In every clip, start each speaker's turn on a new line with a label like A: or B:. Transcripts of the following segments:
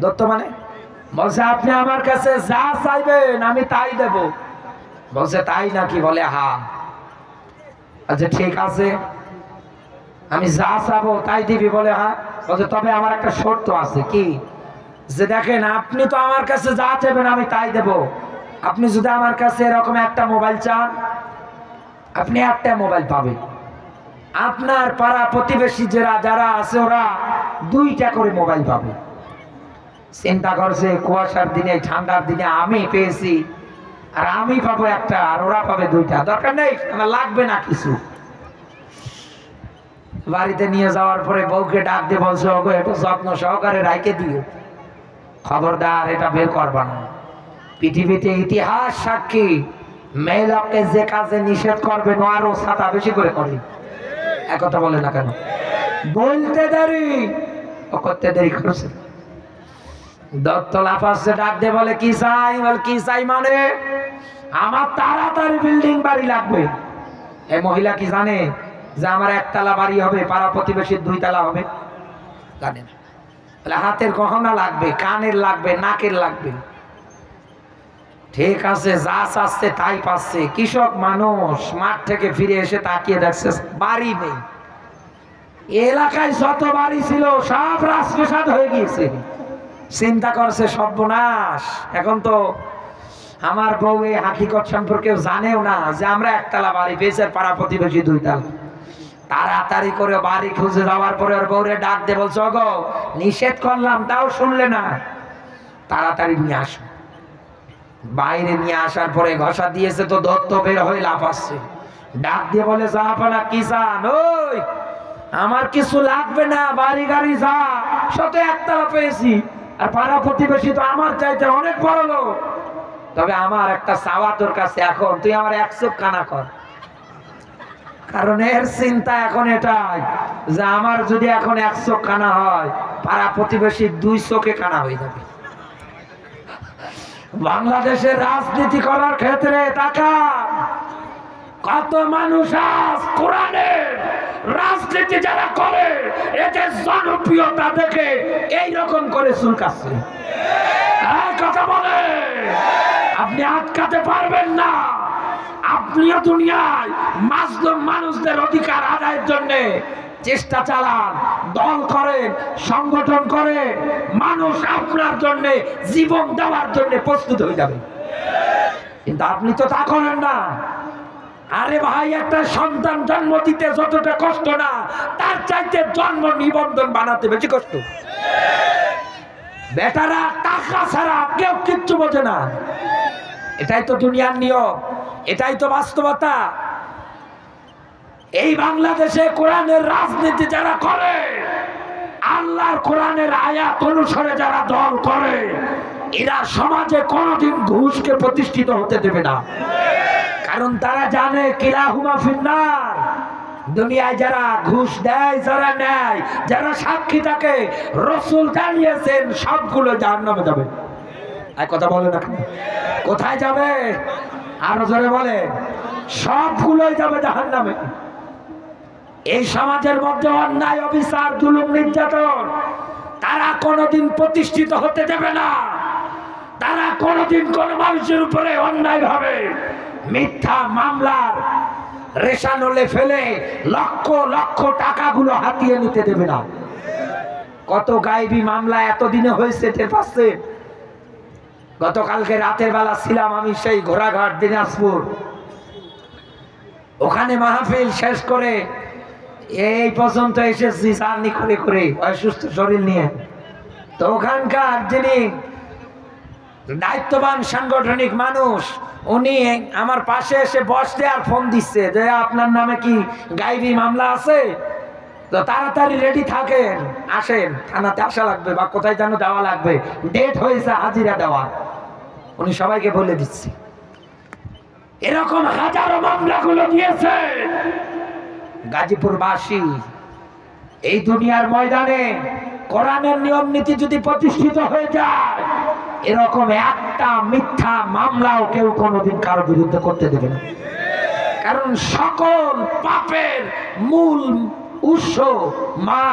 A: দত্ত মানে বলছে আপনি আমার কাছে যা চাইবেন আমি তাই দেব। বলছে তাই নাকি? বলে হ্যাঁ। আচ্ছা ঠিক আছে, আমি যা চাবো তাই দিবি? বলে হ্যাঁ। বলছে তবে আমার একটা শর্ত আছে। কি? যে দেখেন আপনি তো আমার কাছে যা চাইবেন আমি তাই দেব, আপনি যদি আমার কাছে এরকম একটা মোবাইল চান আপনি একটা মোবাইল পাবেন, আপনার পাড়া প্রতিবেশী যারা আছে ওরা 2টা করে মোবাইল পাবে। চিন্তা করছে কুয়াশার দিনে ঠান্ডার দিনে আমি পেয়েছি আর আমি পাবো একটা আর ওরা পাবে 2টা, দরকার নেই, আমার লাগবে না কিছু। বাড়িতে নিয়ে যাওয়ার পরে বউকে ডাক দিয়ে বলছে ওগো একটু যত্ন সহকারে রাইখে দিও, খবরদার এটা বের করবা না। পৃথিবীতে ইতিহাস সাক্ষী, মেয়ে লোককে যে কাজে নিষেধ করবে আরো ছাতা বেশি করে করে। একথা বলে না কেন? বলতে দেরি ও করতে দেরি করছে। দত্ত লাফাচ্ছে, ডাক দিয়ে বলে কি চাই? বলে কি চাই মানে আমার তাড়াতাড়ি বিল্ডিং বাড়ি লাগবে। এই মহিলা কি জানে যে আমার 1তলা বাড়ি হবে, পাড়া প্রতিবেশীর 2তলা হবে? জানে না। বলে হাতের গহনা লাগবে, কানের লাগবে, নাকের লাগবে। ঠিক আছে, যা চাচ্ছে তাই পাচ্ছে। কৃষক মানুষ মাঠ থেকে ফিরে এসে তাকিয়ে দেখছে বাড়ি নেই। এলাকায় যত বাড়ি ছিল সব রাজপ্রাসাদ হয়ে গিয়েছে। চিন্তা করছে সর্বনাশ, এখন তো আমার বউ এই হাকিকত সম্পর্কেও জানেও না যে আমরা 1তলা বাড়ি পেয়েছি, পাড়া প্রতিবেশী 2তলা। তাড়াতাড়ি করে বাড়ি খুঁজে যাওয়ার পরে ওর বউরে ডাক দিয়ে বলছে ওগো নিষেধ করলাম তাও শুনলে না, তাড়াতাড়ি নিয়ে আসো। বাইরে নিয়ে আসার পরে ঘষা দিয়েছে তো দত্ত বের হয়ে লাফাচ্ছে, ডাক দিয়ে বলে জাহাপানা কি চান? ওই আমার কিছু লাগবে না, বাড়ি গাড়ি যা শত 1তলা পেয়েছি আর পাড়া প্রতিবেশী তো আমার চাইতে অনেক বড় লোক, তবে আমার একটা চাওয়া তোর কাছে, এখন তুই আমার 1 চোখ কানা কর। কারণ এর চিন্তা এখন এটাই যে আমার যদি এখন 1 চোখ কানা হয় পাড়া প্রতিবেশী 2 চোখে কানা হয়ে যাবে। বাংলাদেশের রাজনীতি করার ক্ষেত্রে টাকা কত মানুষ আজ কোরআনের রাজনীতি যারা করে এদের জনপ্রিয়তা দেখে এইরকম করে চুলকাচ্ছে। কথা বলে আপনি আটকাতে পারবেন না। আপনিও দুনিয়ায় মাজলুম মানুষদের অধিকার আদায়ের জন্য চেষ্টা চালান, দল করেন, সংগঠন করে, মানুষ আপনার জন্য জীবন দেওয়ার জন্য প্রস্তুত হয়ে যাবে। কিন্তু আপনি তো তা করেন না। আরে ভাই, একটা সন্তান জন্ম দিতে যতটা কষ্ট না তার চাইতে জন্ম নিবন্ধন বানাতে বেশি কষ্ট। বেটারা টাকা ছাড়া কেউ কিচ্ছু বোঝে না। এটাই তো দুনিয়ার নিয়ম, এটাই তো বাস্তবতা। এই বাংলাদেশে কোরআনের রাজনীতি যারা করে, আল্লাহর কোরআনের আয়াত অনুসারে যারা দল করে, এরা সমাজে কোনোদিন ঘুষকে প্রতিষ্ঠিত হতে দেবে না। কারণ তারা জানে কিলাহুমা ফিন্নার, দুনিয়ায় যারা ঘুষ দেয়, যারা নেয়, যারা সাক্ষী থাকে, রাসূল জানিয়েছেন সবগুলো জাহান্নামে যাবে। আর কথা বলে না, কোথায় যাবে? আরো জোরে বলে, সবগুলোই যাবে জাহান্নামে। এই সমাজের মধ্যে অন্যায়, অবিচার, জুলুম, নির্যাতন তারা কোনোদিন প্রতিষ্ঠিত হতে দেবে না। তারা কোনোদিন কোন মানুষের উপরে অন্যায় ভাবে মিথ্যা মামলার রেশানলে ফেলে লক্ষ লক্ষ টাকাগুলো হাতিয়ে নিতে দেবে না। কত গায়েবী মামলা এতদিনে হয়েছে টের পাচ্ছে। গতকালকে রাতের বেলা ছিলাম আমি সেই ঘোড়াঘাট দিনাজপুর, ওখানে মাহফিল শেষ করে এই পর্যন্ত এসেছি জার্নি করে করে অসুস্থ শরীর নিয়ে। তো ওখানকার যিনি দায়িত্ববান সাংগঠনিক মানুষ, উনি আমার পাশে এসে বসতে আর ফোন দিচ্ছে যে আপনার নামে কি গায়েবী মামলা আছে, তো তাড়াতাড়ি রেডি থাকেন, আসেন, থানাতে আসা লাগবে বা কোথায় যেন দেওয়া লাগবে, ডেট হয়েছে হাজিরা দেওয়া। উনি সবাইকে বলে দিচ্ছি। এরকম হাজারো মামলাগুলো দিয়েছে গাজীপুরবাসী। এই দুনিয়ার ময়দানে কোরআনের নিয়ম নীতি যদি প্রতিষ্ঠিত হয়ে যায়, এরকম একটা মিথ্যা মামলাও কেউ কোনোদিন কারো বিরুদ্ধে করতে দেবে না। কারণ সকল পাপের মূল উৎস মা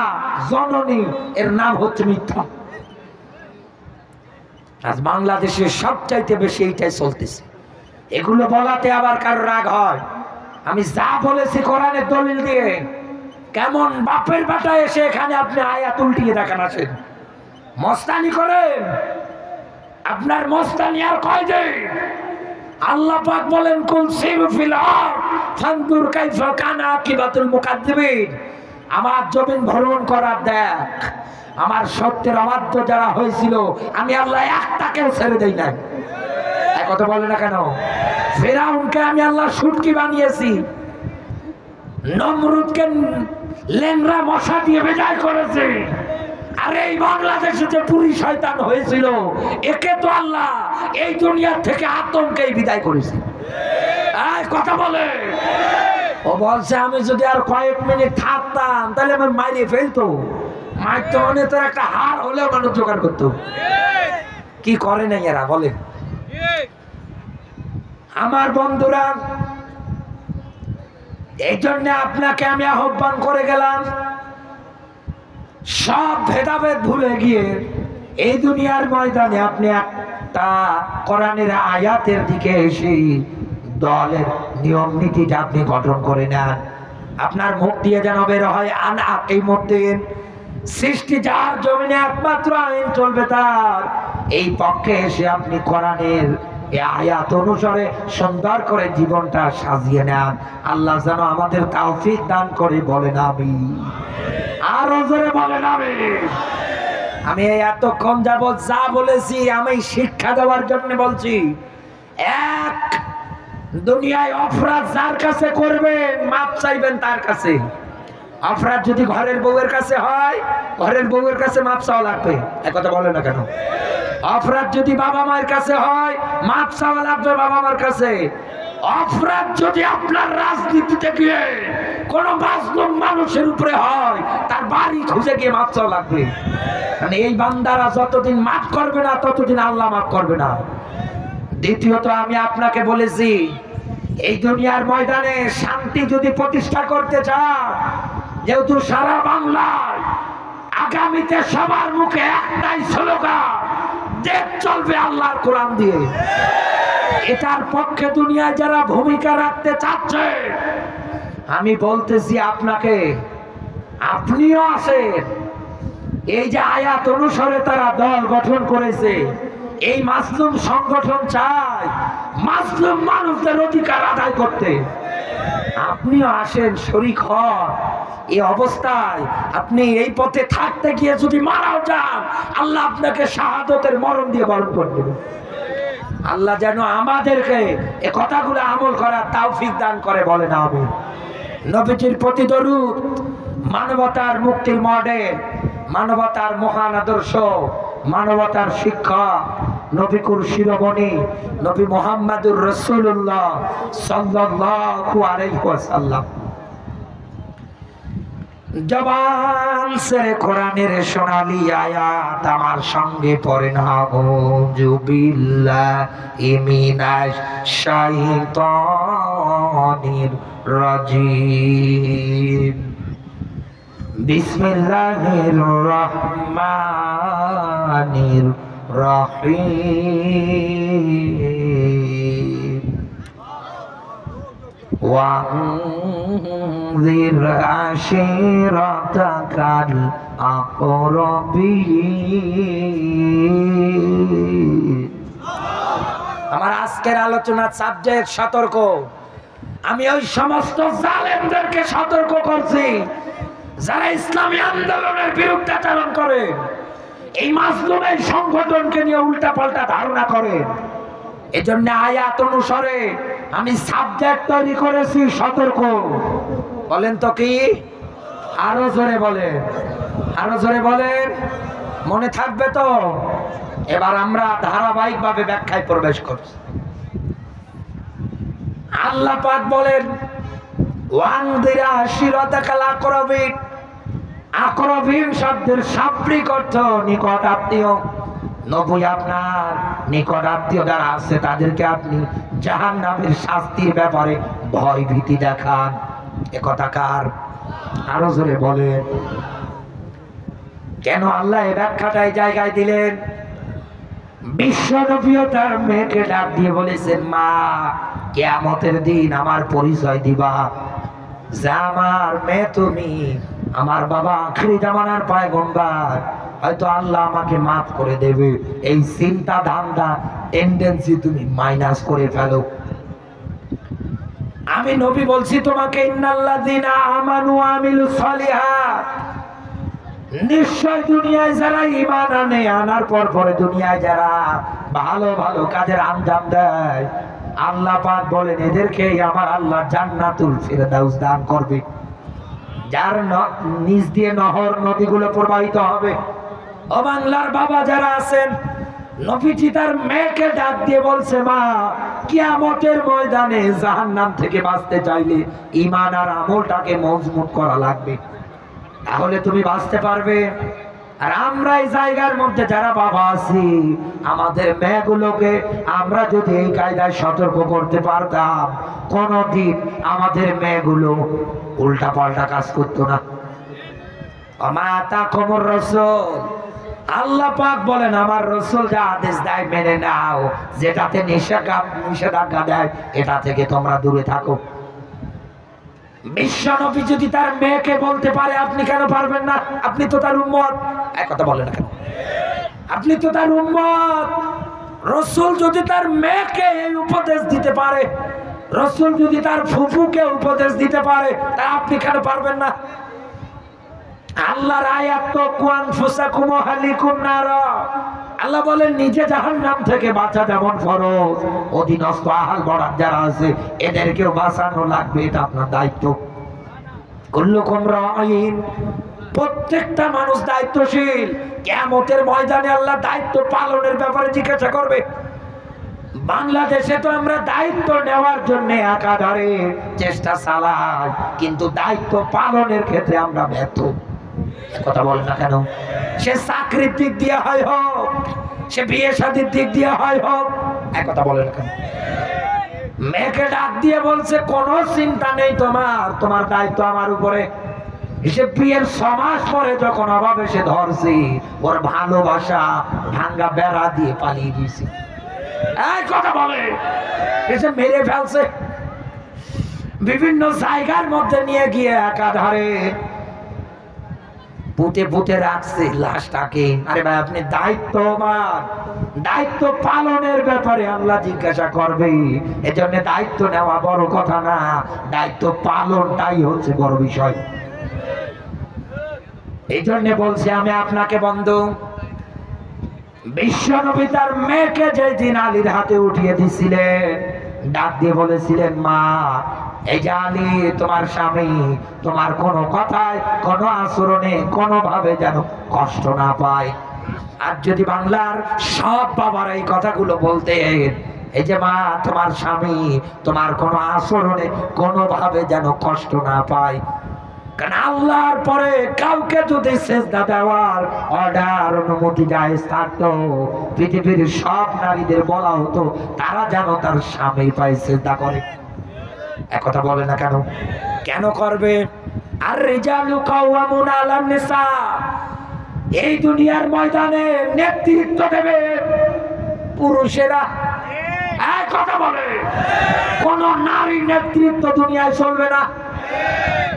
A: জননী, এর নাম হচ্ছে মিথ্যা। আজ বাংলাদেশে সবচাইতে বেশি এইটাই চলতেছে। এগুলো বলাতে আবার কারো রাগ হয়। আমি যা বলেছি কোরআনের দলিল দিয়ে, কেমন বাপের বাটা এসে এখানে আপনি আয়াত উল্টিয়ে দেখান আসেন, মস্তানি করেন। আপনার মস্তানি আর কয়দিন? আল্লাহ পাক বলেন কুল সিরু ফিল আরদ ফানজুর কাইফা কানা আকিবাতুল মুকাদ্দিবিন। আমার জমিন ভ্রমণ করার দেখ, আমার সত্যের অবাধ্য যারা হয়েছিল আমি আল্লাহ একটাকেও ছেড়ে দেই নাই। এক কথা বলে না কেন? ফিরাউনকে আমি আল্লাহ শুটকি বানিয়েছি, নমরুদকে লেংরা মশা দিয়ে বিদায় করেছে। আর এই বাংলাদেশে যে পুরি শয়তান হয়েছিল, একে তো আল্লাহ এই দুনিয়ার থেকে আতঙ্কেই বিদায় করেছে। কথা বলে ও বলছে আমি যদি আর কয়েক মিনিট থাকতাম তাহলে আমি মাইরে ফেলতো। মারতো মানে তোর একটা হার হলেও মানুষ জোগাড় করতো। কি করে নাই এরা বলে? আমার বন্ধুরা, এই জন্য আপনাকে আমি আহ্বান করে গেলাম, সব ভেদাভেদ ভুলে গিয়ে এই দুনিয়ার ময়দানে আপনি একটা কোরআনের আয়াতের দিকে এসে দলের নিয়ম নীতিটা আপনি গঠন করে নেন। আপনার মুখ দিয়ে যেন বের হয় এই মধ্যে সৃষ্টি যার জমিনে একমাত্র আইন চলবে তার, এই পক্ষে এসে আপনি কোরআনের এই আয়াত অনুসারে সুন্দর করে জীবনটা সাজিয়ে নেন। আল্লাহ যেন আমাদের তৌফিক দান করে, বলেন আমিন। আরো জোরে বলেন আমিন। আমি এতক্ষণ যাবত যা বলেছি আমি শিক্ষা দেওয়ার জন্য বলছি। এক, দুনিয়ায় অপরাধ যার কাছে করবেন মাপ চাইবেন তার কাছে। অপরাধ যদি ঘরের বউয়ের কাছে হয়, ঘরের বউয়ের কাছে মাপ চাওয়া লাগবে। এক কথা বলে না কেন? অপরাধ যদি বাবা মায়ের কাছে হয়, মাপ চাওয়া লাগবে বাবা মার কাছে। অপরাধ যদি আপনার রাজনীতিতে গিয়ে কোন মাজলুম মানুষের উপরে হয়, তার বাড়ি খুঁজে গিয়ে মাপ চাওয়া লাগবে। মানে এই বান্দারা যতদিন মাফ করবে না ততদিন আল্লাহ মাফ করবে না। দ্বিতীয়ত আমি আপনাকে বলেছি, এই দুনিয়ার ময়দানে শান্তি যদি প্রতিষ্ঠা করতে চান, যেহেতু সারা বাংলায় আগামীতে সবার মুখে একটাই স্লোগান, দেশ চলবে আল্লাহর কোরআন দিয়ে। এটার পক্ষে দুনিয়ায় যারা ভূমিকা রাখতে চাচ্ছে, আমি বলতেছি আপনাকে, আপনিও আছেন। এই যে আয়াত অনুসারে তারা দল গঠন করেছে, এই মাজলুম সংগঠন চায় মাজলুম মানুষদের অধিকার আদায় করতে। আপনিও আসেন, শরীক হন। এই অবস্থায় আপনি এই পথে থাকতে গিয়ে যদি মারাও যান, আল্লাহ আপনাকে শাহাদতের মরণ দিয়ে বরণ করে দেবেন। আল্লাহ যেন আমাদেরকে এই কথাগুলো আমল করার তৌফিক দান করে, বলেন আমিন। নবীজির প্রতি দরুদ, মানবতার মুক্তির মডেল, মানবতার মহান আদর্শ, মানবতার শিক্ষা, নবীকুর শিরোমণি নবী মুহাম্মদুর রাসূলুল্লাহ সাল্লাল্লাহু আলাইহি ওয়াসাল্লাম। জবান সে কোরআনের সোনালী আয়াত আমার সঙ্গে পড়েন। আউযু বিল্লাহি মিনাশ শাইতানির রাজিম। বিসমিল্লাহির রহমানির রহিম। ওয়ানজির আশিরাতাকাল আকরাবিন। আমার আজকের আলোচনার সাবজেক্ট সতর্ক। আমি ওই সমস্ত জালেমদেরকে সতর্ক করছি যারা ইসলামী আন্দোলনের বিরুদ্ধাচরণ করে, এই মাজলুমের সংগঠনকে নিয়ে উল্টা পাল্টা ধারণা করে। এজন্য আয়াত অনুসারে আমি সাবজেক্ট তৈরি করেছি সতর্ক। বলেন তো কি? আরো জোরে বলেন, আরো জোরে বলেন। মনে থাকবে তো? এবার আমরা ধারাবাহিকভাবে ব্যাখ্যায় প্রবেশ করছি। আল্লাহ পাক বলেন, ওয়ানদিরা আশিরাতাকাল আকরাবিন। আকরাবিন শব্দের শাব্দিক অর্থ নিকট আত্মীয়। নবী আপনার নিকট আত্মীয় যারা আছে তাদেরকে আপনি জাহান্নামের শাস্তির ব্যাপারে ভয় ভীতি দেখান। একথা কার? আরো জোরে বলেন। কেন আল্লাহ এই ব্যাখ্যাটা এই জায়গায় দিলেন? বিশ্বনবীও তার মেয়েকে ডাক দিয়ে বলেছেন, মা কিয়ামতের দিন আমার পরিচয় দিবা যে আমার মেয়ে তুমি, আমার বাবা আখিরি জামানার পয়গম্বর, হয়তো আল্লাহ আমাকে মাফ করে দেবে। এই চিন্তা ধান্দা টেন্ডেন্সি তুমি মাইনাস করে ফেলো। আমি নবী বলছি তোমাকে, ইন্নাল্লাযীনা আমানু ওয়া আমিলুস সলিহাত, নিশ্চয় দুনিয়ায় যারা ঈমান আনে, আনার পর পরে দুনিয়ায় যারা ভালো ভালো কাজের আঞ্জাম দেয়, আল্লাহ পাক বলেন এদেরকে আমার আল্লাহ জান্নাতুল ফিরদাউস দান করবে, যার নিচ দিয়ে নহর নদীগুলো প্রবাহিত হবে। ও বাংলার বাবা যারা আছেন, নবীজি তার মেয়েকে ডাক দিয়ে বলছে, মা কিয়ামতের ময়দানে জাহান্নাম থেকে বাঁচতে চাইলে ঈমান আর আমলটাকে মজবুত করা লাগবে, তাহলে তুমি বাঁচতে পারবে। আর আমরা এই জায়গার মধ্যে যারা বাবা আছি, আমাদের মেয়েগুলোকে আমরা যদি এই কায়দায় সতর্ক করতে পারতাম, কোনদিন আমাদের মেয়েগুলো উল্টা পাল্টা কাজ করতো না। আল্লাহ পাক বলেন আমার রাসূল যা আদেশ দেয় মেনে নাও, যেটাতে নিষেধাজ্ঞা দেয় এটা থেকে তোমরা দূরে থাকো। বিশ্বনবী যদি তার মেয়েকে বলতে পারে, আপনি কেন পারবেন না? আপনি তো তার উম্মত। এক কথা বলেন না কেন? আপনি তো তার উম্মত। রাসূল যদি তার মেয়েকে এই উপদেশ দিতে পারে, রাসূল যদি তার ফুফুকে উপদেশ দিতে পারে, তা আপনি কেন পারবেন না? আল্লাহর আয়াত তো কুয়ান ফুসাকুম হালিকুম নারা, আল্লাহ বলেন নিজে জাহান্নাম থেকে বাঁচা যেমন ফরজ, অধীনস্থ আহাল বরাত যারা আছে এদেরকেও বাঁচানো লাগবে, এটা আপনার দায়িত্ব। কুল্লুকুম রাঈন, প্রত্যেকটা মানুষ দায়িত্বশীল। কিয়ামতের ময়দানে আল্লাহ দায়িত্ব পালনের ব্যাপারে জিজ্ঞাসা করবে। বাংলাদেশে তো আমরা দায়িত্ব নেওয়ার জন্য একাধারে চেষ্টা চালাই, কিন্তু দায়িত্ব পালনের ক্ষেত্রে আমরা ব্যর্থ। কথা বলেন না কেন? সে চাকরির দিক দিয়ে হয় হোক, সে বিয়ে শাদীর দিক দিয়ে হয় হোক, এক কথা বলেন না কেন? মেয়েকে ডাক দিয়ে বলছে কোনো চিন্তা নেই তোমার, তোমার দায়িত্ব আমার উপরে। সে বিয়ের 6 মাস পরে যখন অভাবে সে ধরছি, ওর ভালোবাসা ভাঙ্গা বেড়া দিয়ে পালিয়ে দিয়েছি। এই কথা বলে এসে মেরে ফেলছে, বিভিন্ন জায়গার মধ্যে নিয়ে গিয়ে একাধারে পুঁতে পুঁতে রাখছে লাশটাকে। আরে ভাই আপনি দায়িত্ববান, দায়িত্ব পালনের ব্যাপারে আল্লাহ জিজ্ঞাসা করবে। এজন্য দায়িত্ব নেওয়া বড় কথা না, দায়িত্ব পালনটাই হচ্ছে বড় বিষয়। এই জন্য বলছি আমি আপনাকে বন্ধু, বিশ্বনবী তার মেয়েকে যেদিন আলীর হাতে উঠিয়ে দিছিলেন, ডাক দিয়ে বলেছিলেন, মা এই যে আলী তোমার স্বামী, তোমার কোনো কথায় কোনো আচরণে কোনোভাবে যেন কষ্ট না পায়। আর যদি বাংলার সব বাবারা এই কথাগুলো বলতেন, এই যে মা তোমার স্বামী তোমার কোনো আচরণে কোনোভাবে যেন কষ্ট না পায়। কারণ আল্লাহর পরে কাউকে যদি সেজদা দেওয়ার অর্ডার অনুমতি জায়েজ থাকতো, পৃথিবীর সব নারীদের বলা হতো তারা যেন তার স্বামী পায় সেজদা করে। এক কথা বলে না কেন? কেন করবে? আর রিজালু কাওয়ামুনা আলান নিসা, এই দুনিয়ার ময়দানে নেতৃত্ব দেবে পুরুষেরা। এক কথা বলে, কোন নারী নেতৃত্ব দুনিয়ায় চলবে না।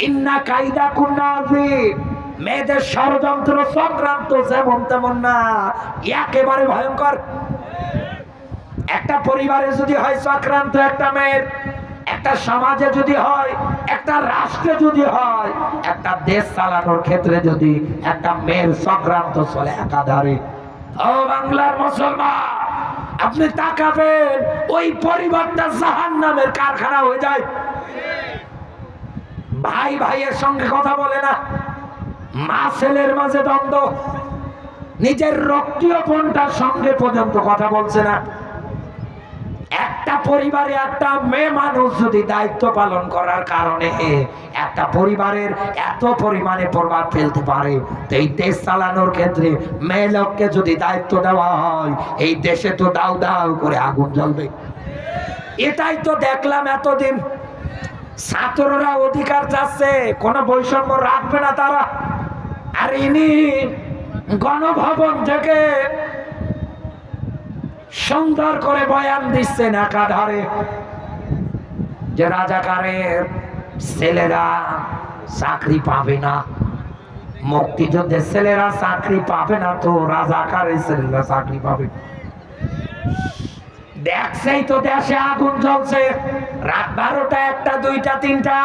A: ইন্না কাইদা কুন্না আযীম, মেয়েদের ষড়যন্ত্র চক্রান্ত যেমন তেমন না, একেবারে ভয়ঙ্কর। একটা পরিবারে যদি হয় চক্রান্ত একটা মেয়ের, একটা সমাজে যদি হয়, একটা রাষ্ট্রে যদি হয়, একটা দেশ চালানোর ক্ষেত্রে যদি একটা মেয়ের চক্রান্ত চলে একাধারে, ও বাংলার মুসলমান আপনি তাকাবেন ওই পরিবারটা জাহান্নামের কারখানা হয়ে যায়। ভাই ভাইয়ের সঙ্গে কথা বলে না, মা ছেলের মাঝে দ্বন্দ্ব, নিজের রক্তীয় বোনটার সঙ্গে পর্যন্ত কথা বলছে না। একটা পরিবারে একটা মেয়ে মানুষ যদি দায়িত্ব পালন করার কারণে একটা পরিবারের এত পরিমাণে প্রভাব ফেলতে পারে, এই দেশ চালানোর ক্ষেত্রে মেয়ে লোককে যদি দায়িত্ব দেওয়া হয়, এই দেশে তো দাউ দাউ করে আগুন জ্বলবে। এটাই তো দেখলাম এতদিন, ছাত্ররা অধিকার চাচ্ছে, কোনো বৈষম্য রাখবে না তারা। আর ইনি গণভবন থেকে সুন্দর করে বয়ান দিচ্ছেন একাধারে যে রাজাকারের ছেলেরা চাকরি পাবে না, মুক্তিযুদ্ধের ছেলেরা চাকরি পাবে না, তো রাজাকারের ছেলেরা চাকরি পাবে। দেখছেই তো দেশে আগুন জ্বলছে, রাত 12টা 1টা 2টা 3টা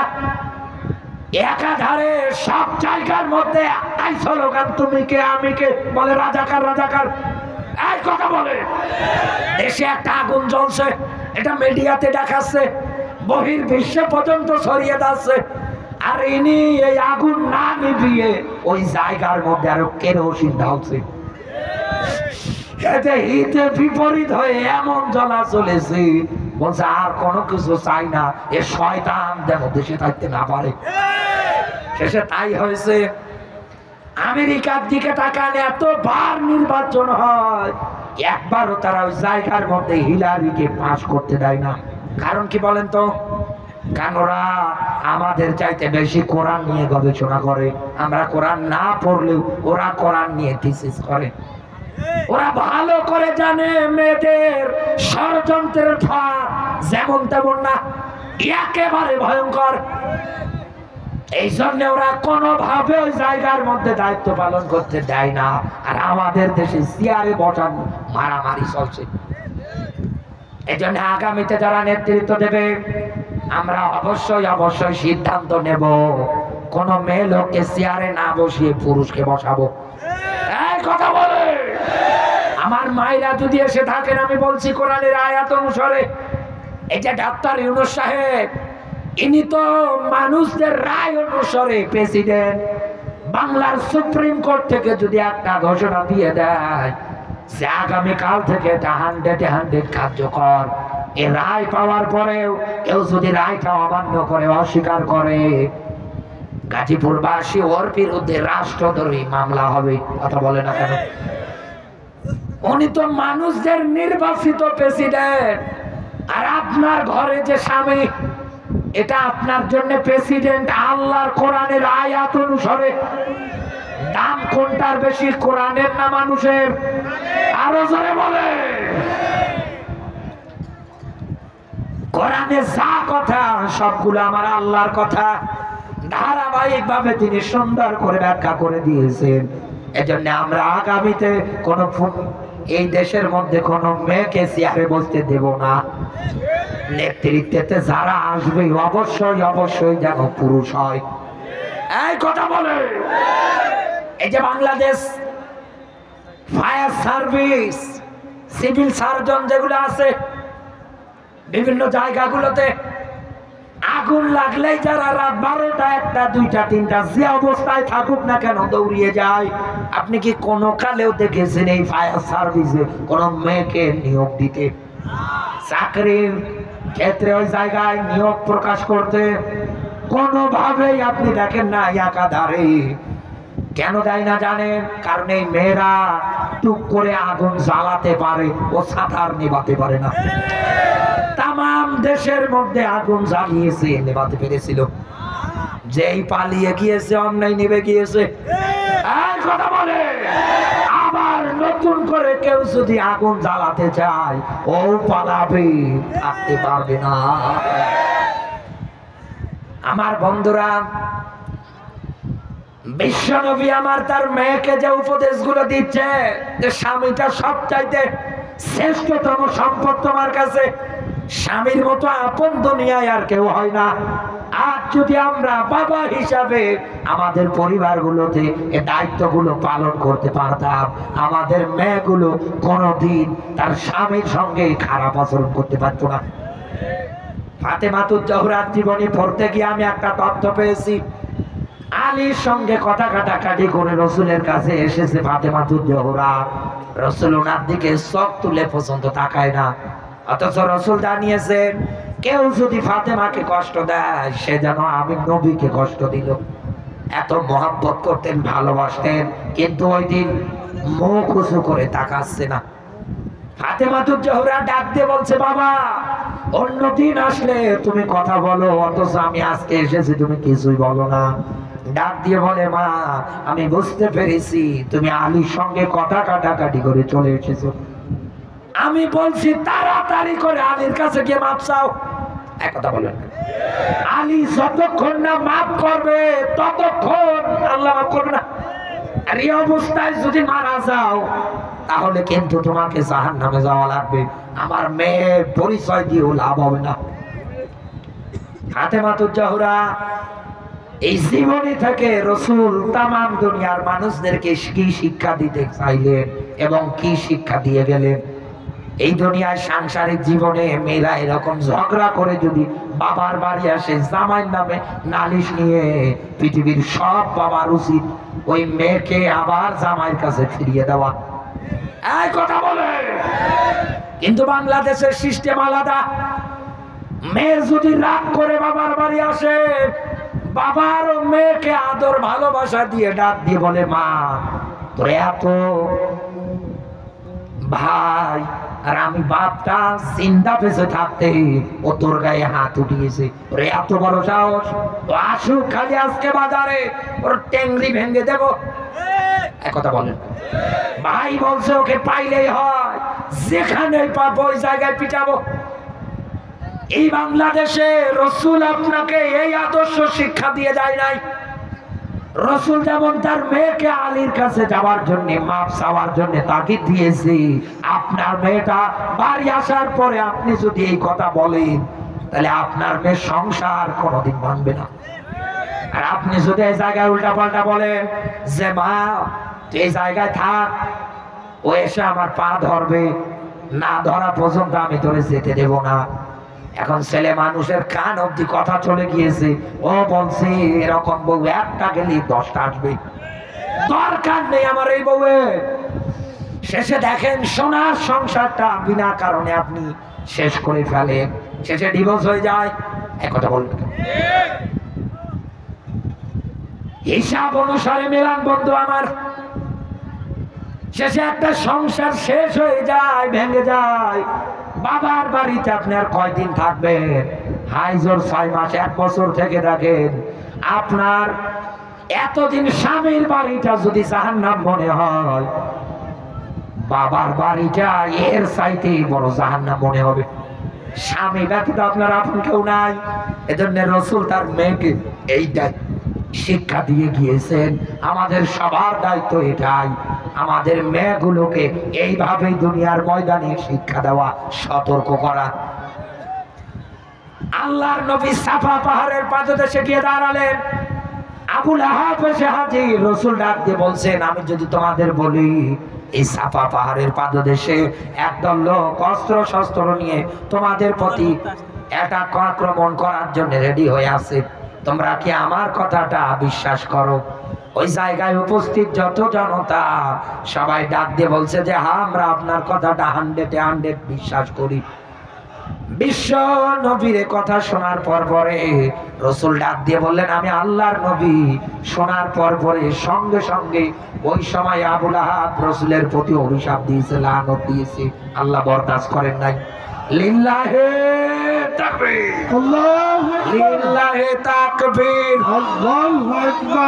A: একাধারে সব জায়গার মধ্যে একটাই স্লোগান, তুমি কে আমি কে, বলে রাজাকার রাজাকার। এই কথা বলে দেশে একটা আগুন জ্বলছে, এটা মিডিয়াতে দেখাচ্ছে, বহির্বিশ্ব পর্যন্ত ছড়িয়ে যাচ্ছে। আর ইনি এই আগুন না নিভিয়ে ওই জায়গার মধ্যে আরো কেরোসিন ঢালছে। এতে হিতে বিপরীত হয়ে এমন জ্বলা চলেছে, বলছে আর কোনো কিছু চাই না, এ শয়তান যেন দেশে থাকতে না পারে। শেষে তাই হয়েছে। আমেরিকার দিকে তাকান, এতবার নির্বাচন হয়, একবারও তারা ওই জায়গার মধ্যে হিলারিকে পাস করতে দেয় না। কারণ কি বলেন তো? কারণ ওরা আমাদের চাইতে বেশি কোরআন নিয়ে গবেষণা করে। আমরা কোরআন না পড়লেও ওরা কোরআন নিয়ে থিসিস করে। ওরা ভালো করে জানে মেয়েদের ষড়যন্ত্রের ফাঁদ যেমন তেমন না, একেবারে ভয়ঙ্কর। এই জন্য ওরা কোনোভাবে ওই জায়গার মধ্যে দায়িত্ব পালন করতে দেয় না। আর আমাদের দেশে চেয়ারে বসান মারামারি চলছে। এই জন্য আগামীতে যারা নেতৃত্ব দেবে, আমরা অবশ্যই অবশ্যই সিদ্ধান্ত নেব, কোন মেয়ে লোককে চেয়ারে না বসিয়ে পুরুষকে বসাবো। এই কথা বলে আমার মায়েরা যদি এসে থাকেন, আমি বলছি কোরআনের আয়াত অনুসারে, এই যে ডাক্তার ইউনূস সাহেব, ইনি তো মানুষদের রায় অনুসারে প্রেসিডেন্ট। বাংলার সুপ্রিম কোর্ট থেকে যদি একটা ঘোষণা দিয়ে দেয় যে আগামীকাল থেকে এটা 100% কার্যকর, এ রায় পাওয়ার পরেও কেউ যদি রায়টা অমান্য করে, অস্বীকার করে, গাজীপুরবাসী ওর বিরুদ্ধে রাষ্ট্রদ্রোহী মামলা হবে। কথা বলে না কেন? উনি তো মানুষদের নির্বাচিত প্রেসিডেন্ট, আর আপনার ঘরে যে স্বামী, এটা আপনার জন্য প্রেসিডেন্ট। আল্লাহর কোরআনের আয়াত অনুসারে দাম কোনটার বেশি, কোরআনের না মানুষের? আরো জোরে বলে। কোরআনে যা কথা সবগুলো আমার আল্লাহর কথা, ধারাবাহিক ভাবে তিনি সুন্দর করে ব্যাখ্যা করে দিয়েছেন। এজন্য আমরা আগামীতে কোন এই দেশের মধ্যে কোন মেয়েকে চেয়ারে বসতে দেব না। নেতৃত্বে যারা আসবে অবশ্যই অবশ্যই যেন পুরুষ হয়। এই কথা বলে এই যে Bangladesh fire service, civil surgeon যেগুলো আছে বিভিন্ন জায়গাগুলোতে, আগুন লাগলেই যারা রাত 12টা 1টা 2টা 3টা যে অবস্থায় থাকুক না কেন দৌড়িয়ে যায়। আপনি কি কোনো কালেও দেখেছেন এই ফায়ার সার্ভিসে কোন মেয়েকে নিয়োগ দিতে? চাকরির ক্ষেত্রে ওই জায়গায় নিয়োগ প্রকাশ করতে কোনোভাবেই আপনি দেখেন না। একাধারে কেন দেয় না জানেন? কারণ এই মেয়েরা টুক করে আগুন জ্বালাতে পারে, ও সাঁতার নেভাতে পারে না। তাম দেশের মধ্যে আগুন জ্বালিয়েছে, নেভাতে পেরেছিল। যেই পালিয়ে গিয়েছে অন্যায় নেবে গিয়েছে। এই কথা বলে আবার নতুন করে কেউ যদি আগুন জ্বালাতে চায়, ও পালাবে, থাকতে পারবে না। আমার বন্ধুরা, বিশ্বনবী আমার তার মেয়েকে যে উপদেশগুলো দিচ্ছে, যে স্বামীটা সবচাইতে শ্রেষ্ঠতম সম্পদ তোমার কাছে, স্বামীর মতো আপন দুনিয়ায় আর কেউ হয় না। আর যদি আমরা বাবা হিসাবে আমাদের পরিবারগুলোতে এই দায়িত্বগুলো পালন করতে পারতাম, আমাদের মেয়েগুলো কোনোদিন তার স্বামীর সঙ্গে খারাপ আচরণ করতে পারতো না। ফাতেমাতুজ জোহরার জীবনী পড়তে গিয়ে আমি একটা তথ্য পেয়েছি। আলীর সঙ্গে কথা কাটাকাটি করে রসুলের কাছে এসেছে ফাতেমাতুজ জোহরা। রসুল ওনার দিকে চোখ তুলে পর্যন্ত তাকায় না, অথচ রসুল জানিয়েছেন কেউ যদি ফাতেমাকে কষ্ট দেয়, সে যেন আমি নবীকে কষ্ট দিল। এত মহব্বত করতেন, ভালোবাসতেন, কিন্তু ওই দিন মুখ উঁচু করে তাকাচ্ছে না। ফাতেমাতুজ জোহরা ডাক দিয়ে বলছে, বাবা অন্যদিন আসলে তুমি কথা বলো, অথচ আমি আজকে এসেছি তুমি কিছুই বলো না। ডাক দিয়ে বলে, মা আমি বুঝতে পেরেছি তুমি আলীর সঙ্গে কথা কাটাকাটি করে চলে এসেছো। আমি বলছি তাড়াতাড়ি করে আলীর কাছে গিয়ে মাপ চাও। এক কথা বলেন, আলী যতক্ষণ না মাপ করবে ততক্ষণ আল্লাহ মাপ করবে না। আর এই অবস্থায় যদি মারা যাও তাহলে কিন্তু তোমাকে জাহান্নামে যাওয়া লাগবে। আমার মেয়ে পরিচয় দিয়েও লাভ হবে না। ফাতেমাতুজ জোহরা এই জীবনী থেকে রাসূল তামাম দুনিয়ার মানুষদেরকে কি শিক্ষা দিতে চাইলেন এবং কি শিক্ষা দিয়ে গেলেন। এই দুনিয়ায় সাংসারিক জীবনে মেয়েরা এরকম ঝগড়া করে যদি বাবার বাড়ি আসে জামাইয়ের নামে নালিশ নিয়ে, পৃথিবীর সব বাবার উচিত ওই মেয়েকে আবার জামাইয়ের কাছে ফিরিয়ে দেওয়া। এই কথা বলে, কিন্তু বাংলাদেশের সিস্টেম আলাদা। মেয়ে যদি রাগ করে বাবার বাড়ি আসে, বাবার ও মেয়েকে আদর ভালোবাসা দিয়ে ডাক দিয়ে বলে, মা তোর এত ভাই আর আমি বাপটা জিন্দা বেঁচে থাকতে ও তোর গায়ে হাত উঠিয়েছে, ওর এত বড় সাহস, ও আসুক খালি আজকে বাজারে, ওর টেংরি ভেঙে দেব। এক কথা বলেন, ভাই বলছে ওকে পাইলেই হয়, যেখানে পাবো ওই জায়গায় পিটাবো। এই বাংলাদেশে রাসূল আপনাকে এই আদর্শ শিক্ষা দিয়ে যায় নাই। রাসূল যেমন তার মেয়েকে আলীর কাছে যাওয়ার জন্য মাপ চাওয়ার জন্য তাগিদ দিয়েছে, আপনার মেয়েটা বাড়ি আসার পরে আপনি যদি এই কথা বলেন তাহলে আপনার মেয়ের সংসার কোনোদিন ভাঙবে না। আর আপনি যদি এই জায়গায় উল্টা পাল্টা বলেন যে মা তুই এই জায়গায় থাক, ও এসে আমার পা ধরবে, না ধরা পর্যন্ত আমি তোরে যেতে দেব না। এখন ছেলে মানুষের কান অব্দি কথা চলে গিয়েছে, ও বলছে এরকম বউ একটা গেলে 10টা আসবে, দরকার নেই আমার এই বউয়ের। শেষে দেখেন সোনার সংসারটা বিনা কারণে আপনি শেষ করে ফেলেন, শেষে ডিভোর্স হয়ে যায়। এক কথা বলবেন, হিসাব অনুসারে মেলান বন্ধু আমার, শেষে একটা সংসার শেষ হয়ে যায়, ভেঙে যায়। বাবার বাড়িতে আপনি আর কয়দিন থাকবেন? হাই জোর 6 মাস 1 বছর থেকে দেখেন। আপনার এতদিন স্বামীর বাড়িটা যদি জাহান্নাম মনে হয়, বাবার বাড়িটা এর চাইতে বড় জাহান্নাম মনে হবে। স্বামী ব্যতীত আপনার আপন কেউ নাই। এজন্য রাসূল তার মেয়েকে এইটাই শিক্ষা দিয়ে গিয়েছেন। আমাদের সবার দায়িত্ব এটাই, আমাদের মেয়েগুলোকে এইভাবেই দুনিয়ার ময়দানে শিক্ষা দেওয়া, সতর্ক করা। আল্লাহর নবী সাফা পাহাড়ের পাদদেশে গিয়ে দাঁড়ালেন, আবু লাহাব এসে হাজির। রাসূল ডাক দিয়ে বলছেন, আমি যদি তোমাদের বলি এই সাফা পাহাড়ের পাদদেশে একদল লোক অস্ত্র শস্ত্র নিয়ে তোমাদের প্রতি অ্যাটাক আক্রমণ করার জন্য রেডি হয়ে আছে, তোমরা কি আমার কথাটা বিশ্বাস করো? ওই জায়গায় উপস্থিত যত জনতা সবাই ডাক দিয়ে বলছে যে হ্যাঁ, আমরা আপনার কথাটা 100% বিশ্বাস করি। বিশ্ব নবীর কথা শোনার পরে রাসূল ডাক দিয়ে বললেন, আমি আল্লাহর নবী। শোনার পরে সঙ্গে সঙ্গে ওই সময় আবু লাহাব রাসূলের প্রতি অভিশাপ দিয়েছে, লানত দিয়েছে। আল্লাহ বরদাস্ত করেন নাই। লিল্লাহে তাকবীর, আল্লাহু আকবার, লিল্লাহে তাকবীর, আল্লাহু আকবার।